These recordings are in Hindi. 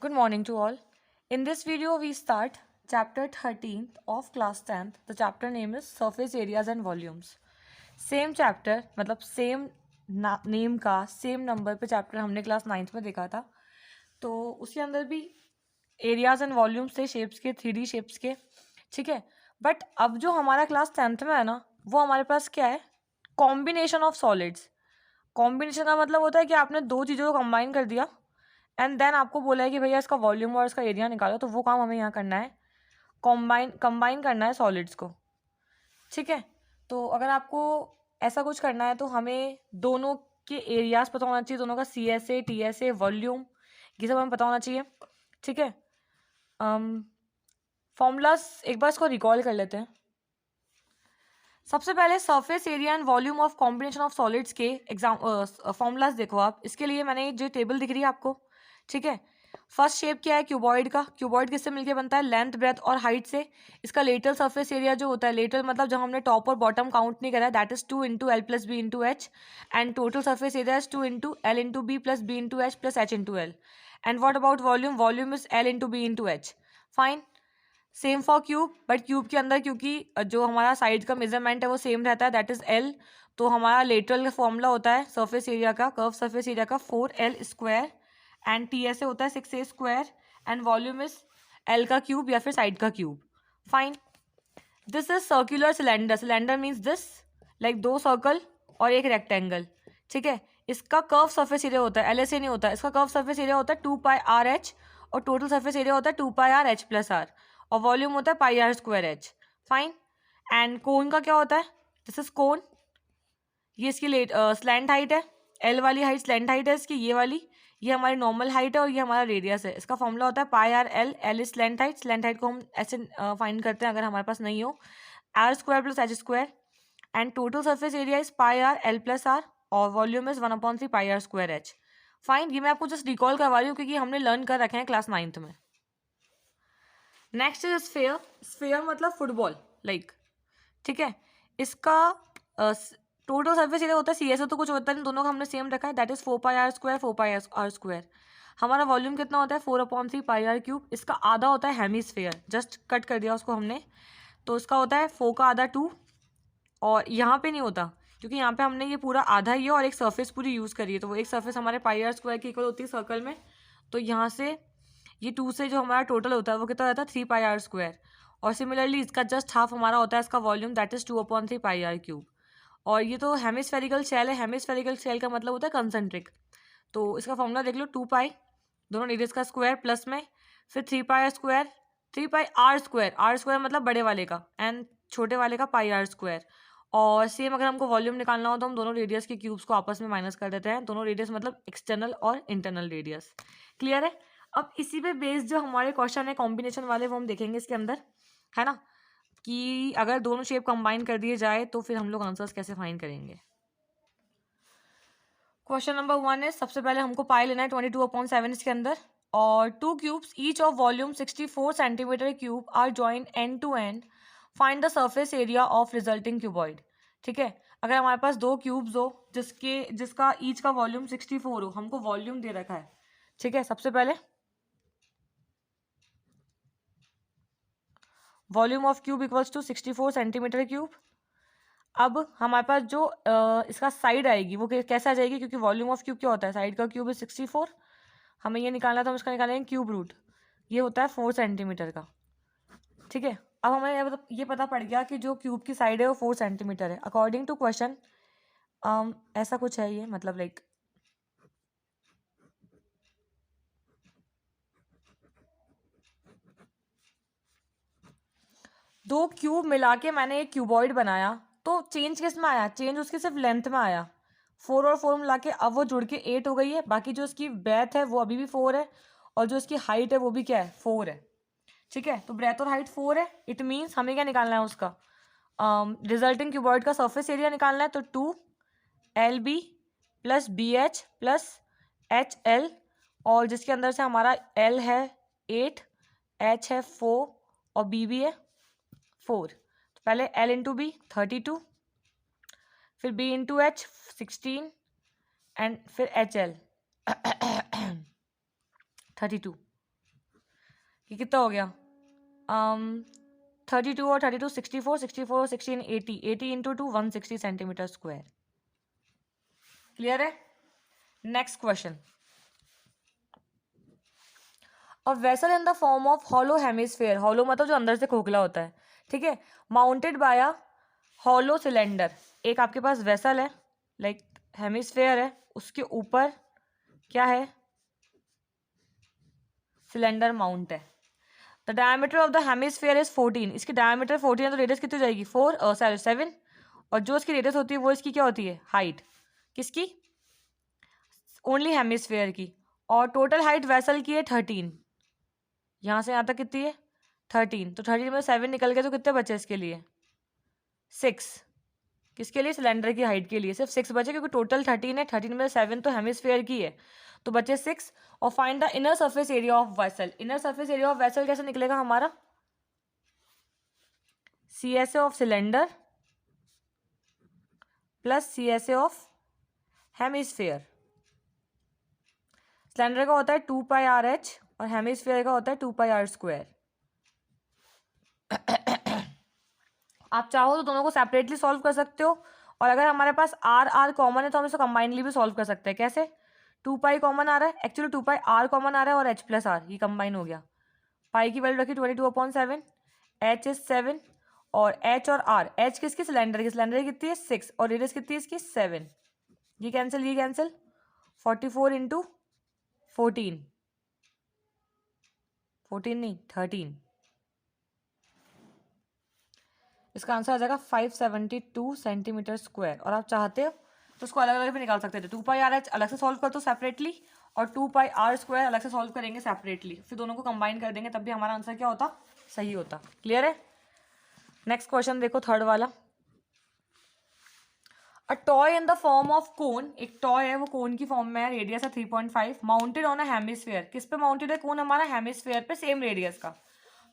Good morning to all. In this video, we start chapter 13th of class 10th. The chapter name is Surface Areas and Volumes. Same chapter मतलब सेम नेम का सेम नंबर पे चैप्टर हमने क्लास 9th में देखा था. तो उसके अंदर भी एरियाज एंड वॉल्यूम्स थे शेप्स के, 3D शेप्स के. ठीक है. बट अब जो हमारा क्लास 10th में है ना, वो हमारे पास क्या है? Combination of solids. कॉम्बिनेशन का मतलब होता है कि आपने दो चीज़ों को कंबाइन कर दिया एंड देन आपको बोला है कि भैया इसका वॉल्यूम और इसका एरिया निकालो. तो वो काम हमें यहाँ करना है, कंबाइन करना है सॉलिड्स को. ठीक है. तो अगर आपको ऐसा कुछ करना है तो हमें दोनों के एरियाज पता होना चाहिए, दोनों का CSA TSA वॉल्यूम ये सब हमें पता होना चाहिए. ठीक है. फॉर्मूलाज एक बार इसको रिकॉल कर लेते हैं. सबसे पहले surface area and volume of combination of solids के एग्जाम फॉर्मूलाज देखो आप. इसके लिए मैंने जो टेबल दिख रही है आपको, ठीक है. फर्स्ट शेप क्या है? क्यूबॉइड का. क्यूबॉइड किससे मिलकर बनता है? लेंथ ब्रेथ और हाइट से. इसका लेटरल सरफेस एरिया जो होता है, लेटरल मतलब जब हमने टॉप और बॉटम काउंट नहीं करा है, that is 2 into L plus B into H. And total surface area is 2 into L into B plus B into H plus H into L. And what about volume? Volume is L into B into H. Fine. Same for cube, but cube के अंदर क्योंकि जो हमारा साइड का मेजरमेंट है वो सेम रहता है, दैट इज एल. तो हमारा लेटरल का फॉर्मूला होता है सरफेस एरिया का, कर्व सरफेस एरिया का 4L स्क्वायर. एंड TSA होता है 6A square. And volume is L का क्यूब या फिर साइड का cube. Fine. This is circular cylinder. Cylinder means this, like दो सर्कल और एक रेक्टेंगल. ठीक है. इसका कर्व सरफेस एरिया होता है, LSA नहीं होता. इसका कर्व सरफेस एरिया होता है 2πRH और टोटल सरफेस एरिया होता है 2πRH प्लस R. और वॉल्यूम होता है πR square H. Fine. And कोन का क्या होता है? दिस इज कोन. ये इसकी स्लैंट हाइट है. L वाली हाइट स्लैंट हाइट है इसकी, ये वाली. ये हमारी नॉर्मल हाइट है और ये हमारा रेडियस है. इसका फॉर्मूला होता है πRL. L is slant height. Slant height को हम ऐसे फाइंड करते हैं अगर हमारे पास नहीं हो. R square plus H square. And total surface area is πRL plus R. और volume is 1/3 πR square H. Fine. ये मैं आपको जस्ट रिकॉल करवा रही हूँ क्योंकि हमने लर्न कर रखे हैं क्लास 9th में. Next is sphere. स्फेयर मतलब फुटबॉल लाइक. ठीक है. इसका टोटल सरफेस एरिया होता है CSA, तो कुछ होता नहीं, दोनों का हमने सेम रखा है, that is 4πR square 4πR square. हमारा वॉल्यूम कितना होता है? 4/3 πR क्यूब. इसका आधा होता है हेमीस्फेयर, जस्ट कट कर दिया उसको हमने. तो इसका होता है 4 का आधा 2. और यहाँ पे नहीं होता क्योंकि यहाँ पे हमने ये पूरा आधा ही है और एक सरफेस पूरी यूज़ करी है, तो वो एक सरफेस हमारे πR स्क्वायर की इक्वल होती है सर्कल में. तो यहाँ से ये 2 से जो हमारा टोटल होता है वो कितना रहता है? 3πR square. और सिमिलरली इसका जस्ट हाफ हमारा होता है इसका volume, that is 2/3 πR cube. और ये तो हेमिस्फेरिकल शेल है. हेमिस्फेरिकल शेल का मतलब होता है कंसेंट्रिक. तो इसका फॉर्मूला देख लो, 2π दोनों रेडियस का स्क्वायर प्लस में फिर 3πR square 3πR square. R square मतलब बड़े वाले का एंड छोटे वाले का πR स्क्वायर. और सेम अगर हमको वॉल्यूम निकालना हो तो हम दोनों रेडियस के क्यूब्स को आपस में माइनस कर देते हैं. दोनों रेडियस मतलब एक्सटर्नल और इंटरनल रेडियस. क्लियर है? अब इसी पे बेस्ड जो हमारे क्वेश्चन है कॉम्बिनेशन वाले वो हम देखेंगे इसके अंदर, है ना, कि अगर दोनों शेप कंबाइन कर दिए जाए तो फिर हम लोग आंसर्स कैसे फाइंड करेंगे. क्वेश्चन नंबर 1 है, सबसे पहले हमको पाई लेना है 22/7 इसके अंदर. और 2 cubes each of volume 64 centimetre cube are join end to end. Find the surface area of resulting cuboid. ठीक है. अगर हमारे पास दो क्यूब्स हो जिसका ईच का वॉल्यूम 64 हो, हमको वॉल्यूम दे रखा है. ठीक है. सबसे पहले volume of cube equals to 64 centimetre cube. अब हमारे पास जो इसका साइड आएगी वो कैसे आ जाएगी, क्योंकि वॉल्यूम ऑफ क्यूब क्या होता है? साइड का क्यूब इज 64. हमें ये निकालना था, हम इसका निकालेंगे क्यूब रूट. ये होता है 4 सेंटीमीटर का. ठीक है. अब हमें ये पता पड़ गया कि जो क्यूब की साइड है वो 4 सेंटीमीटर है. अकॉर्डिंग टू क्वेश्चन ऐसा कुछ है ये, मतलब लाइक दो क्यूब मिला के मैंने एक क्यूबॉइड बनाया. तो चेंज किस में आया? चेंज उसकी सिर्फ लेंथ में आया. 4 और 4 मिला के अब वो जुड़ के 8 हो गई है. बाकी जो इसकी ब्रेथ है वो अभी भी 4 है और जो इसकी हाइट है वो भी क्या है? 4 है. ठीक है. तो ब्रेथ और हाइट 4 है. इट मीन्स हमें क्या निकालना है? उसका रिजल्टिंग क्यूबॉइड का सरफेस एरिया निकालना है. तो 2LB plus BH plus HL. और जिसके अंदर से हमारा L है 8, H है 4 और B भी है 4. तो पहले L इंटू बी 32, फिर B इंटू H 16 एंड फिर HL 32. ये कितना हो गया 32 और 32 64, 64 और 16 80, 80 इंटू 2 160 सेंटीमीटर स्क्वायर। क्लियर है? Next question, a vessel in the form of hollow hemisphere, hollow मतलब जो अंदर से खोखला होता है, ठीक है, mounted by a hollow cylinder, एक आपके पास वेसल है लाइक हेमिस्फेयर है, उसके ऊपर क्या है, सिलेंडर माउंट है। The diameter of the hemisphere is 14, इसकी डायमीटर 14 है तो रेडियस कितनी हो जाएगी 7, और जो इसकी रेडियस होती है वो इसकी क्या होती है, हाइट, किसकी, ओनली हेमिस्फेयर की, और टोटल हाइट वेसल की है 13, यहाँ से यहाँ तक कितनी है 13, तो 13 में 7 निकल गए तो कितने बचे इसके लिए 6, किसके लिए, सिलेंडर की हाइट के लिए सिर्फ 6 बचे, क्योंकि टोटल 13 है, 13 में 7 तो हेमिस्फेयर की है, तो बचे 6। और find the inner surface area of vessel, inner surface area of vessel कैसे निकलेगा हमारा, CSA of cylinder plus CSA of hemisphere. Cylinder का होता है 2πRH और हेमिस्फेयर का होता है 2πr²। आप चाहो तो दोनों को सेपरेटली सॉल्व कर सकते हो, और अगर हमारे पास R कॉमन है तो हम इसको कंबाइनली भी सॉल्व कर सकते हैं। कैसे, 2π कॉमन आ रहा है, एक्चुअली 2πr कॉमन आ रहा है और h प्लस r ये कंबाइन हो गया, पाई की वैल्यू रखी 22/7, h इज 7, और h और r, h किसकी, सिलेंडर की, सिलेंडर की कितनी है 6 और रेडियस कितनी है इसकी 7, ये कैंसिल 44 इंटू 14 नहीं 13, इसका आंसर आ जाएगा 572 सेंटीमीटर स्क्वायर। और आप चाहते हो तो उसको अलग अलग भी निकाल सकते थे, 2πRH अलग से सॉल्व कर दो सेपरेटली, और 2πr² अलग से सॉल्व करेंगे सेपरेटली, फिर दोनों को कंबाइन कर देंगे, तब भी हमारा आंसर क्या होता, सही होता। क्लियर है? नेक्स्ट क्वेश्चन देखो, थर्ड वाला, a toy in the form of cone, एक टॉय है वो कोन की फॉर्म में है, रेडियस है 3.5, माउंटेड ऑन अ हेमिस्फेयर, किस पे माउंटेड है कोन हमारा, हेमिस्फेयर पे, सेम रेडियस का,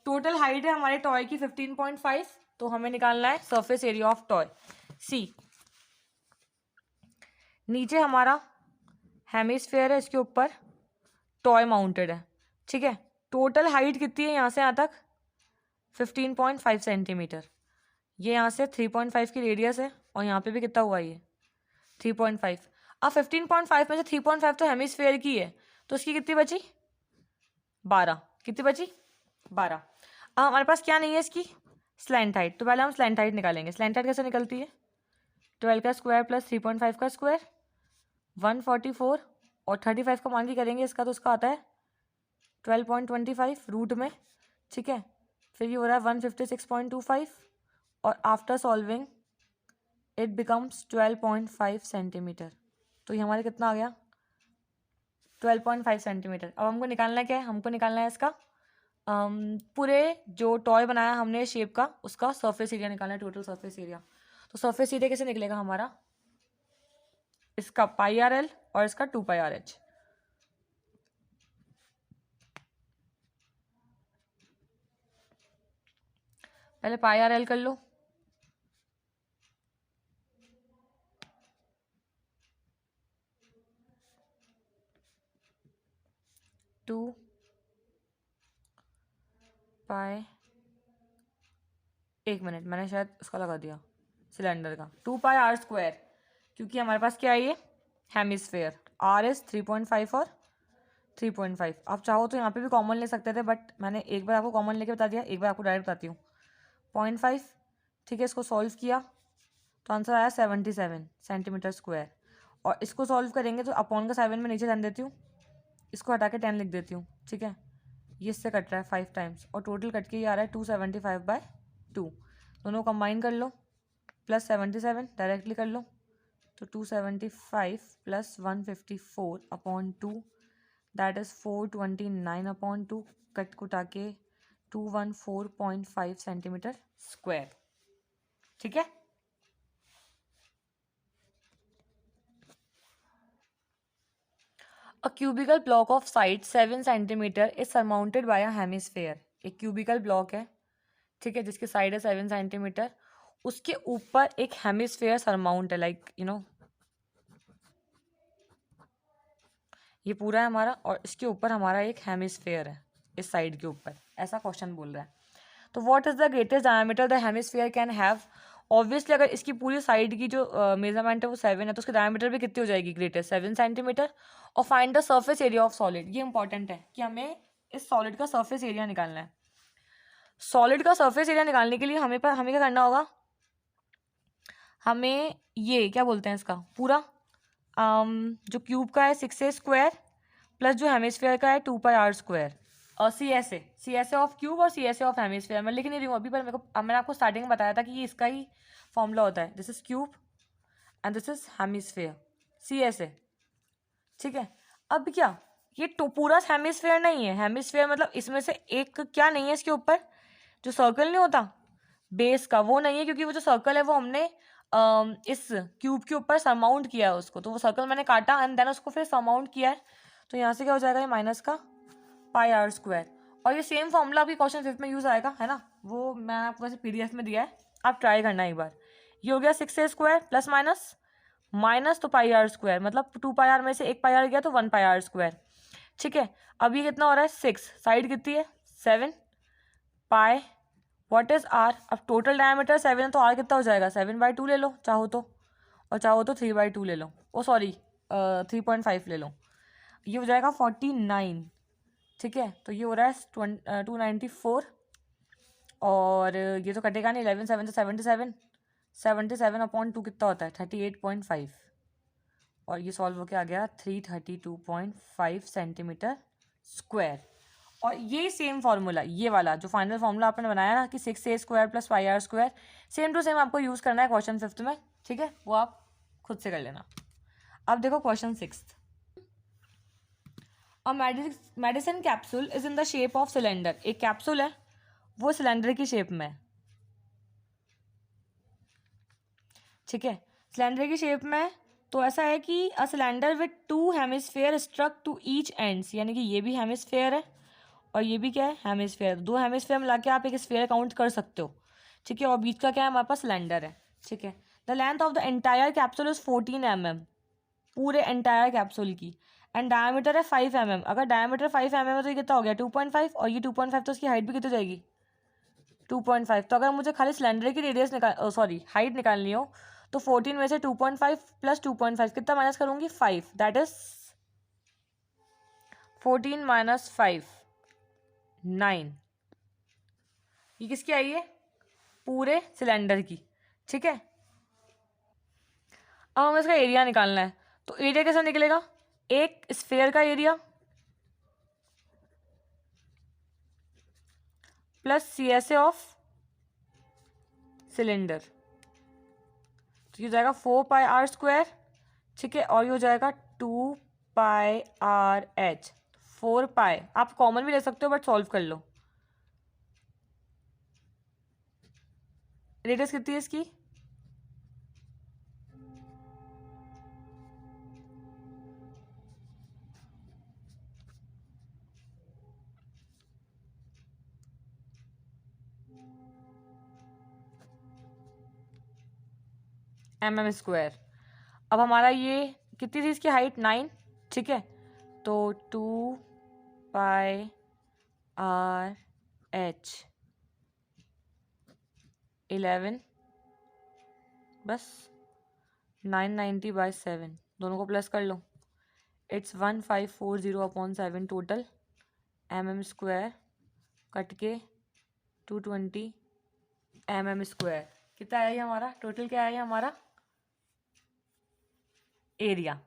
टोटल हाइट है हमारे टॉय की 15.5, तो हमें निकालना है सरफेस एरिया ऑफ टॉय। सी, नीचे हमारा हेमिस्फेयर है, इसके ऊपर टॉय माउंटेड है, ठीक है, टोटल हाइट कितनी है यहाँ से यहाँ तक 15.5 सेंटीमीटर, ये यहाँ से 3.5 की रेडियस है, और यहाँ पे भी कितना हुआ ये 3.5। अब 15.5 में से 3.5 तो हेमिस्फेयर की है, तो इसकी कितनी बची 12, कितनी बची 12। अब हमारे पास क्या नहीं है इसकी स्लैंट हाइट, तो पहले हम स्लैंट हाइट निकालेंगे। स्लैंट हाइट कैसे निकलती है, 12 का स्क्वायर प्लस 3.5 का स्क्वायर 144, और 35 का मान के करेंगे इसका, तो उसका आता है 12.25 रूट में, ठीक है, फिर ये हो रहा है 156.25, और after solving it becomes 12.5 centimetre, तो ये हमारे कितना आ गया 12.5 सेंटीमीटर। अब हमको निकालना क्या है, हमको निकालना है इसका पूरे जो टॉय बनाया हमने शेप का, उसका सरफेस एरिया निकालना है, टोटल सरफेस एरिया। तो सरफेस एरिया कैसे निकलेगा हमारा, इसका πRL और इसका 2πRH। पहले πRL कर लो, टू पाई, एक मिनट मैंने शायद उसका लगा दिया सिलेंडर का, 2πr², क्योंकि हमारे पास क्या है ये हेमिस्फेयर, R इज 3.5 और 3.5। आप चाहो तो यहाँ पे भी कॉमन ले सकते थे, बट मैंने एक बार आपको कॉमन लेके बता दिया, एक बार आपको डायरेक्ट बताती हूँ 0.5, ठीक है, इसको सॉल्व किया तो आंसर आया 77 सेंटीमीटर स्क्वायर, और इसको सॉल्व करेंगे तो अपॉन का 7 में नीचे 10 देती हूँ, इसको हटा के 10 लिख देती हूँ, ठीक है, ये इससे कट रहा है 5 टाइम्स, और टोटल कट के ये आ रहा है 275/2, दोनों कंबाइन कर लो प्लस 77 डायरेक्टली कर लो, तो 275 प्लस 154/2 दैट इज 429/2, कट कुटा के 214.5 सेंटीमीटर स्क्वायर, ठीक है। A cubical block of side 7 centimetre is surmounted by a hemisphere, एक क्यूबिकल ब्लॉक है, ठीक है, जिसकी साइड है 7 सेंटीमीटर, उसके ऊपर एक हेमिस्फेयर सरमाउंट है, लाइक ये पूरा है हमारा, और इसके ऊपर हमारा एक हेमिस्फेयर है इस साइड के ऊपर, ऐसा क्वेश्चन बोल रहा है। तो what is the greatest diameter the hemisphere can have. Obviously अगर इसकी पूरी साइड की जो मेजरमेंट है वो 7 है तो उसकी डायमीटर भी कितनी हो जाएगी, ग्रेटेस्ट 7 सेंटीमीटर। और find the surface area of solid, ये इंपॉर्टेंट है कि हमें इस सॉलिड का सर्फेस एरिया निकालना है। सॉलिड का सर्फेस एरिया निकालने के लिए हमें क्या करना होगा, हमें ये क्या बोलते हैं इसका पूरा जो क्यूब का है 6a² प्लस जो हेमिस्फीयर का है 2πr², और C S A of cube और C S A of hemisphere. मैं लिख नहीं रही हूँ अभी, पर मेरे को मैंने आपको स्टार्टिंग में बताया था कि ये इसका ही फॉर्मूला होता है। This is cube and this is hemisphere, CSA। ठीक है, अब क्या ये तो पूरा हेमिस्फीयर नहीं है, हेमिस्फीयर मतलब इसमें से एक क्या नहीं है इसके ऊपर, जो सर्कल नहीं होता बेस का, वो नहीं है, क्योंकि वो जो सर्कल है वो हमने इस क्यूब के ऊपर सरमाउंट किया है उसको, तो वो सर्कल मैंने काटा एंड देन उसको फिर सरमाउंट किया है। तो यहाँ से क्या हो जाएगा, ये माइनस का πr²। और ये सेम फॉर्मूला आपकी क्वेश्चन 5 में यूज आएगा, है ना, वो मैंने आपको वैसे PDF में दिया है, आप ट्राई करना एक बार। ये हो गया 6a² प्लस माइनस तो πr², मतलब 2πr में से 1πr गया तो 1πr²। ठीक है, अब ये कितना हो रहा है 6, साइड कितनी है 7 पाई, व्हाट इज r। अब टोटल डायमीटर 7 है तो r कितना हो जाएगा 7/2 ले लो चाहो तो, और चाहो तो 3/2 ले लो, ओ सॉरी 3.5 ले लो, ये हो जाएगा 49। ठीक है, तो ये हो रहा है 294, और ये तो कटेगा नहीं, 11 7 से 77, 77/2 कितना होता है 38.5, और ये सॉल्व होके आ गया 332.5 सेंटीमीटर स्क्वायर। और ये सेम फार्मूला, ये वाला जो फाइनल फार्मूला आपने बनाया ना कि 6a² plus πr², same to same आपको यूज़ करना है क्वेश्चन 5 में। ठीक है, वो आप खुद से कर लेना। अब देखो question 6, a medicine capsule is in the shape of cylinder. एक कैप्सूल है वो सिलेंडर की शेप में है। ठीक है, सिलेंडर की शेप में, तो ऐसा है कि a cylinder with 2 hemisphere struck to each ends, यानी कि ये भी हेमिस्फेयर है और ये भी क्या है हेमिस्फेयर, 2 हेमिस्फेयर मिला के आप एक स्फेयर काउंट कर सकते हो। ठीक है, और बीच का क्या है हमारे पास सिलेंडर है। ठीक है, the length of the entire capsule is 14 mm, पूरे एंटायर कैप्सूल की, एंड डायमीटर है 5 mm। अगर डायमीटर 5 mm है तो ये कितना हो गया 2.5, और ये 2.5 तो उसकी हाइट भी कितनी हो जाएगी 2.5। तो अगर मुझे खाली सिलेंडर की रेडियस हाइट निकालनी हो तो 14 में से 2.5 प्लस 2.5 कितना माइनस करूंगी 5, दैट इज 14 माइनस 5 9। ये किसकी आई है, पूरे सिलेंडर की। ठीक है, अब हमें इसका एरिया निकालना है, तो एरिया कैसे निकलेगा, एक स्फेयर का area plus CSA of cylinder, तो ये हो जाएगा 4πr²। ठीक है, और ये हो जाएगा 2πrh, 4π आप कॉमन भी ले सकते हो बट सॉल्व कर लो। रेडियस कितनी है इसकी, mm²। अब हमारा ये कितनी थी इसकी हाइट 9। ठीक है, तो 2πrh 11 बस 990/7, दोनों को प्लस कर लो, इट्स 1540/7 टोटल mm² कट के 220 mm²। कितना आया ये हमारा टोटल, क्या आया हमारा एरिया।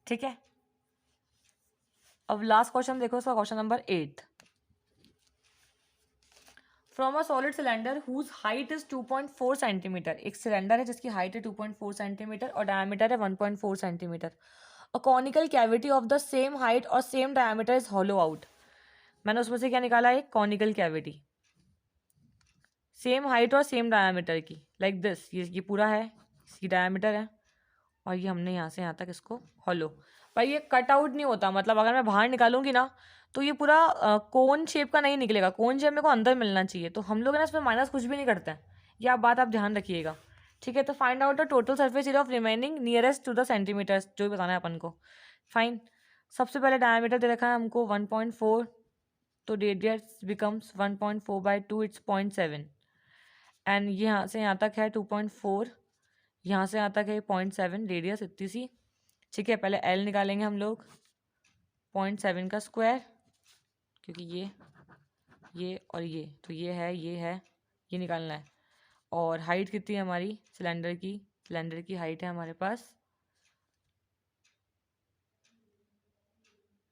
ठीक है, अब लास्ट क्वेश्चन देखो इसका, question number 8। From a solid cylinder whose height is 2.4 centimetre, एक सिलेंडर है जिसकी हाइट है 2.4 सेंटीमीटर और डायमीटर है 1.4 centimetre. A conical cavity of the same height और same diameter is hollow out. मैंने उसमें से क्या निकाला, एक कॉनिकल कैविटी सेम हाइट और सेम डायमीटर की, लाइक दिस, ये पूरा है, इसकी डायमीटर है, और ये हमने यहाँ से यहाँ तक इसको हॉलो। भाई ये कट आउट नहीं होता, मतलब अगर मैं बाहर निकालूंगी ना तो ये पूरा कोन शेप का नहीं निकलेगा, कोन शेप मेरे को अंदर मिलना चाहिए, तो हम लोग ना इसमें माइनस कुछ भी नहीं करते हैं, ये आप बात आप ध्यान रखिएगा। ठीक है, तो find out the total surface area of remaining nearest to the centimetres, जो भी बताना है अपन को। फाइन, सबसे पहले डायमीटर दे रखा है हमको 1.4, तो रेडियस बिकम्स 1.4/2, इट्स 0.7। एंड ये यहाँ से यहाँ तक है 2.4, यहाँ से यहाँ तक है 0.7 रेडियस इतनी सी। ठीक है, पहले एल निकालेंगे हम लोग 0.7 का स्क्वायर, क्योंकि ये और ये, तो ये है ये निकालना है। और हाइट कितनी है हमारी सिलेंडर की हाइट है हमारे पास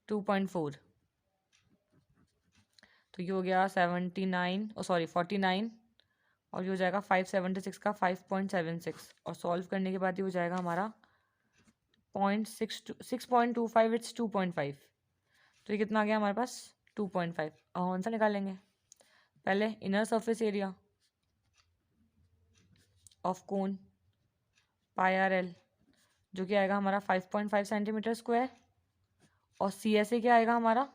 2.4। तो ये हो गया 49 और ये हो जाएगा 576 का 5.76, और सॉल्व करने के बाद ये हो जाएगा हमारा 6.25, इट्स 2.5। तो ये कितना आ गया हमारे पास 2.5। अब कौन सा निकालेंगे? पहले inner surface area of cone pi R L, जो कि आएगा हमारा 5.5 सेंटीमीटर स्क्वायर, और सी एस ए क्या आएगा हमारा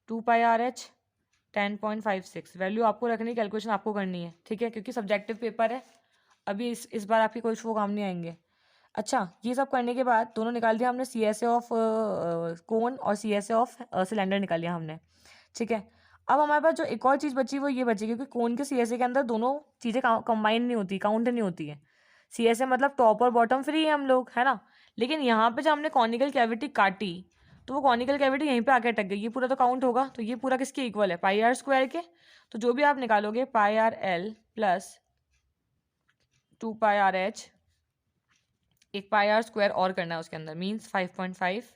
2 पाई आर एच 10.56। वैल्यू आपको रखनी, कैलकुलेशन आपको करनी है, ठीक है, क्योंकि सब्जेक्टिव पेपर है। अभी इस बार आपकी कोई वो काम नहीं आएंगे। अच्छा, ये सब करने के बाद दोनों निकाल दिया हमने, सी एस ए ऑफ कोन और C S A of cylinder निकाल लिया हमने। ठीक है, अब हमारे पास जो एक और चीज़ बची वो ये बची, क्योंकि कोन के सी एस ए के अंदर दोनों चीज़ें कंबाइन नहीं होती, काउंट नहीं होती है। सी एस ए मतलब टॉप और बॉटम फ्री है हम लोग, है ना। लेकिन यहाँ पे जब हमने कॉनिकल कैविटी काटी तो वो कॉनिकल कैविटी यहीं पे आके अटक गई। ये पूरा तो काउंट होगा, तो ये पूरा किसके इक्वल है? पाई आर स्क्वायर के। तो जो भी आप निकालोगे पाई आर एल प्लस 2 पाई आर एच, एक पाई आर स्क्वायर और करना है उसके अंदर, मीन्स 5.5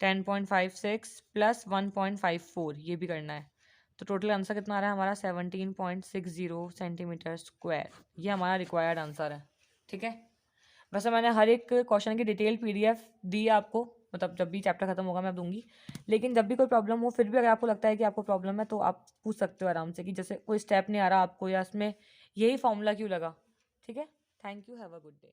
10.56 प्लस 1.54 ये भी करना है। तो टोटल आंसर कितना आ रहा है हमारा 17.60 सेंटीमीटर स्क्वायर। ये हमारा रिक्वायर्ड आंसर है। ठीक है, वैसे मैंने हर एक क्वेश्चन की डिटेल पीडीएफ दी है आपको, मतलब जब भी चैप्टर खत्म होगा मैं दूंगी। लेकिन जब भी कोई प्रॉब्लम हो, फिर भी अगर आपको लगता है कि आपको प्रॉब्लम है तो आप पूछ सकते हो आराम से, कि जैसे कोई स्टेप नहीं आ रहा आपको, या इसमें यही फॉर्मूला क्यों लगा। ठीक है, thank you, have a good day.